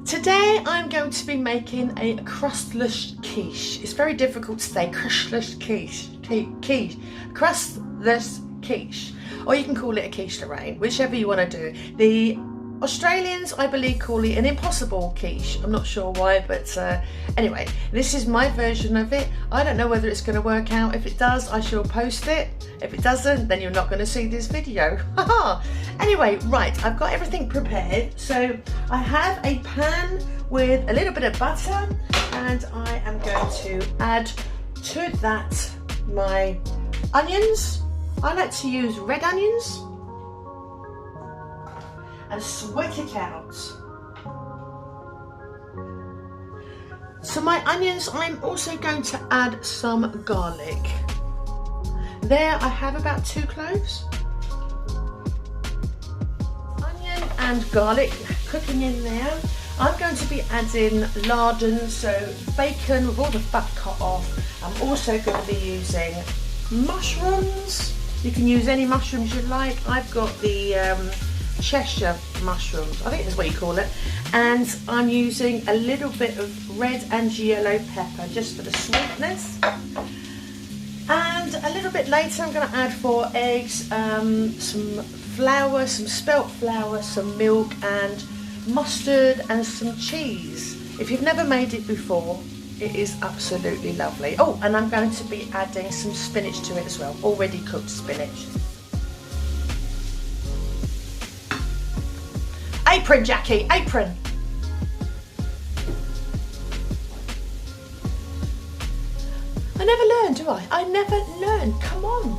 Today I'm going to be making a crustless quiche. It's very difficult to say crustless quiche. Crustless quiche. Or you can call it a quiche Lorraine, whichever you want to do. The Australians, I believe, call it an impossible quiche. I'm not sure why, but anyway, this is my version of it. I don't know whether it's going to work out. If it does, I shall post it. If it doesn't, then you're not going to see this video. Anyway, right, I've got everything prepared. So I have a pan with a little bit of butter, and I am going to add to that my onions. I like to use red onions. And sweat it out. So my onions, I'm also going to add some garlic. There I have about 2 cloves. Onion and garlic cooking in there. I'm going to be adding lardon, so bacon with all the fat cut off. I'm also going to be using mushrooms. You can use any mushrooms you like. I've got the Cheshire mushrooms, I think that's what you call it, and I'm using a little bit of red and yellow pepper just for the sweetness. And a little bit later I'm going to add 4 eggs, some flour, some spelt flour, some milk and mustard and some cheese. If you've never made it before, it is absolutely lovely. Oh, and I'm going to be adding some spinach to it as well, already cooked spinach. Apron, Jackie, apron. I never learn, do I? I never learn, come on.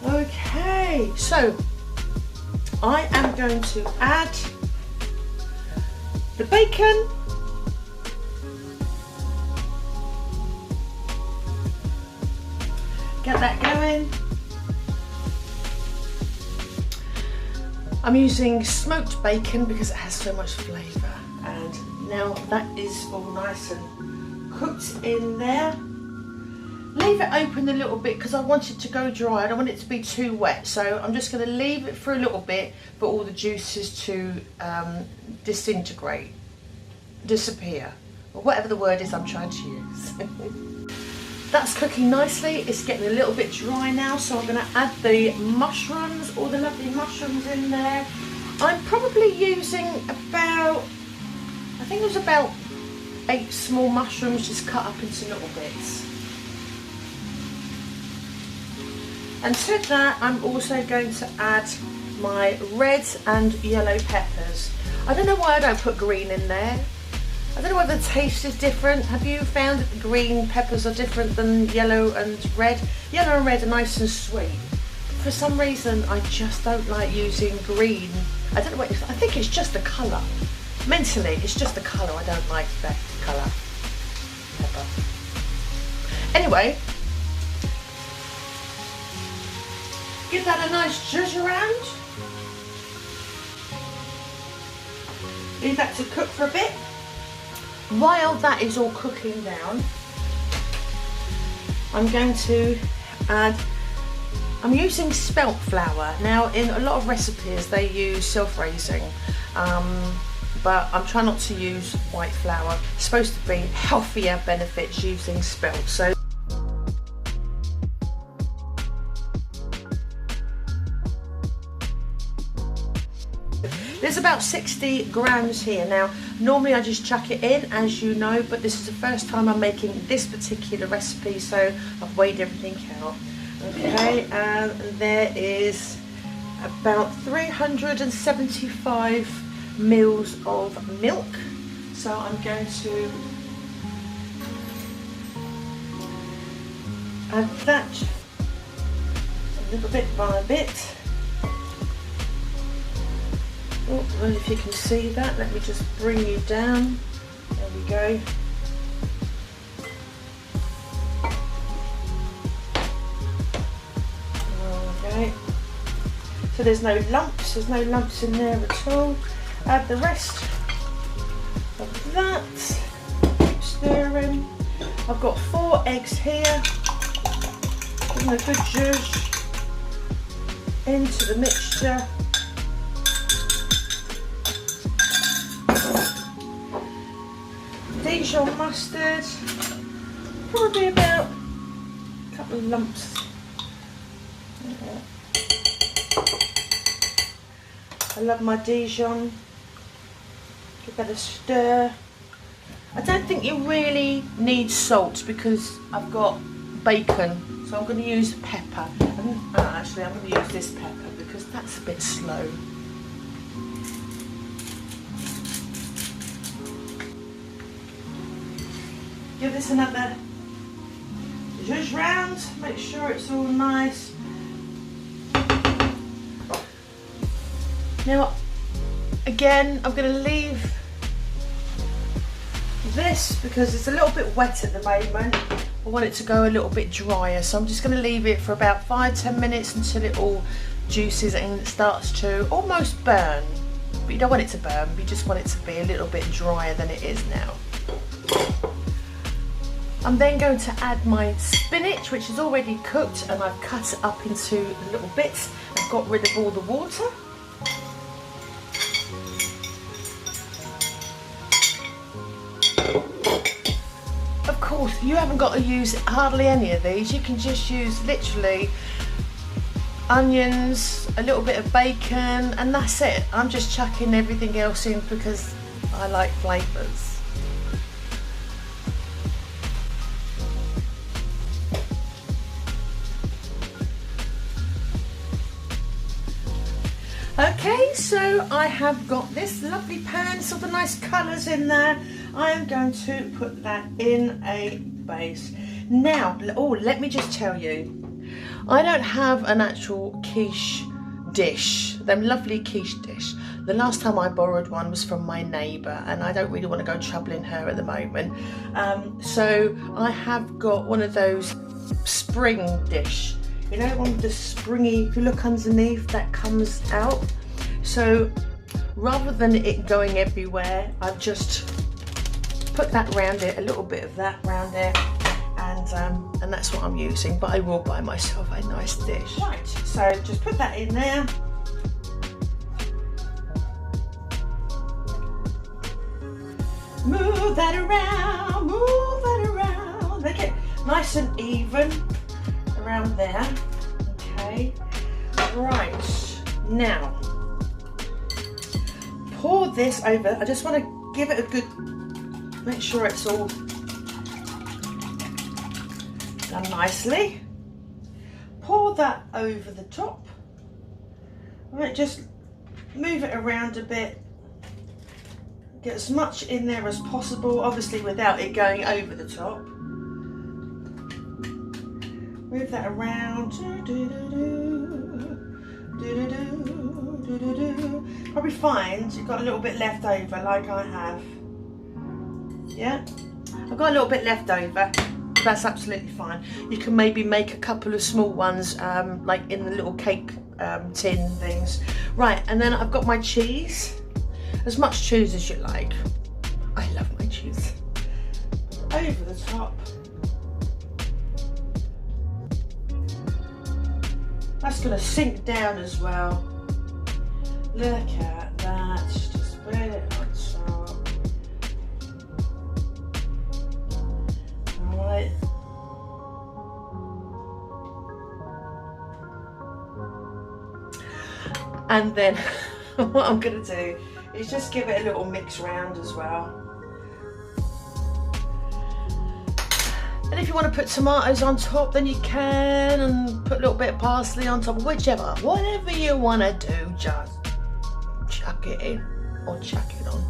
Okay, so I am going to add the bacon. Get that going. I'm using smoked bacon because it has so much flavour, and now that is all nice and cooked in there. Leave it open a little bit because I want it to go dry. I don't want it to be too wet, so I'm just going to leave it for a little bit for all the juices to disintegrate, disappear, or whatever the word is I'm trying to use. That's cooking nicely. It's getting a little bit dry now, so I'm going to add the mushrooms, all the lovely mushrooms in there. I'm probably using about, I think it was about 8 small mushrooms just cut up into little bits. And to that I'm also going to add my red and yellow peppers. I don't know why I don't put green in there. I don't know whether the taste is different. Have you found that the green peppers are different than yellow and red? Yellow and red are nice and sweet. For some reason, I just don't like using green. I don't know what it is. I think it's just the colour. Mentally, it's just the colour. I don't like that colour. Pepper. Anyway, give that a nice zhuzh around. Leave that to cook for a bit. While that is all cooking down, I'm going to add, I'm using spelt flour. Now in a lot of recipes they use self-raising, but I'm trying not to use white flour. It's supposed to be healthier benefits using spelt. So there's about 60 grams here. Now, normally I just chuck it in, as you know, but this is the first time I'm making this particular recipe, so I've weighed everything out. Okay, and there is about 375 mils of milk. So I'm going to add that a little bit by bit. Oh, well, if you can see that, let me just bring you down. There we go. Okay. So there's no lumps in there at all. Add the rest of that. Keep stirring. I've got 4 eggs here. Give them a good zhuzh into the mixture. Dijon mustard, probably about a couple of lumps. I love my Dijon. Give that a stir. I don't think you really need salt because I've got bacon, so I'm going to use pepper. And, actually, I'm going to use this pepper because that's a bit slow. Give this another zhuzh round, make sure it's all nice. Now, again, I'm going to leave this because it's a little bit wet at the moment. I want it to go a little bit drier, so I'm just going to leave it for about 5-10 minutes until it all juices and it starts to almost burn. But you don't want it to burn, you just want it to be a little bit drier than it is now. I'm then going to add my spinach, which is already cooked, and I've cut it up into little bits. I've got rid of all the water. Of course, you haven't got to use hardly any of these. You can just use literally onions, a little bit of bacon, and that's it. I'm just chucking everything else in because I like flavours. Okay, so I have got this lovely pan, so the nice colours in there. I am going to put that in a base. Now, oh, let me just tell you, I don't have an actual quiche dish, them lovely quiche dish. The last time I borrowed one was from my neighbour, and I don't really want to go troubling her at the moment. So I have got one of those spring dish. You know, one with the springy, if you look underneath, that comes out. So rather than it going everywhere, I've just put that round it, a little bit of that round it, and that's what I'm using. But I will buy myself a nice dish. Right, so just put that in there. Move that around, move that around. Make it nice and even around there. Okay, right, now pour this over. I just want to give it a good, make sure it's all done nicely. Pour that over the top. Right, just move it around a bit. Get as much in there as possible, obviously without it going over the top. Move that around. Probably find you've got a little bit left over, like I have. Yeah, I've got a little bit left over. That's absolutely fine. You can maybe make a couple of small ones, like in the little cake tin things. Right, and then I've got my cheese. As much cheese as you like. I love my cheese. Over the top. That's going to sink down as well. Look at that. Just spread it on top. Alright. And then what I'm going to do is just give it a little mix round as well. And if you want to put tomatoes on top, then you can, and put a little bit of parsley on top, whichever, whatever you want to do, just chuck it in or chuck it on.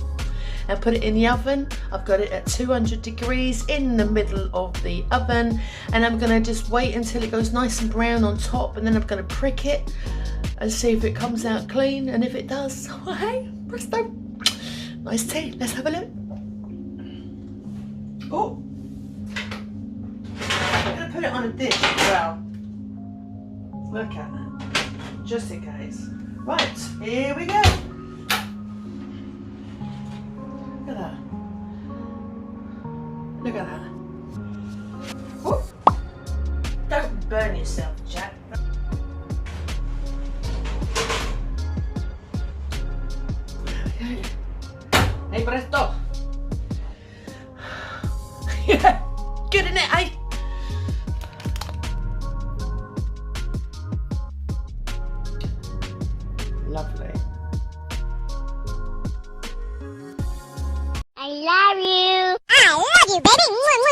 And put it in the oven. I've got it at 200 degrees in the middle of the oven, and I'm going to just wait until it goes nice and brown on top, and then I'm going to prick it and see if it comes out clean, and if it does, well, hey, presto, nice tea. Let's have a look. Oh, I'm going to put it on a dish as well. Look at that, just in case. Right, here we go. Look at that. Look at that. Oh, don't burn yourself, Jack. Hey, presto! Yeah, good in it, eh? Lovely. I love you. I love you, baby.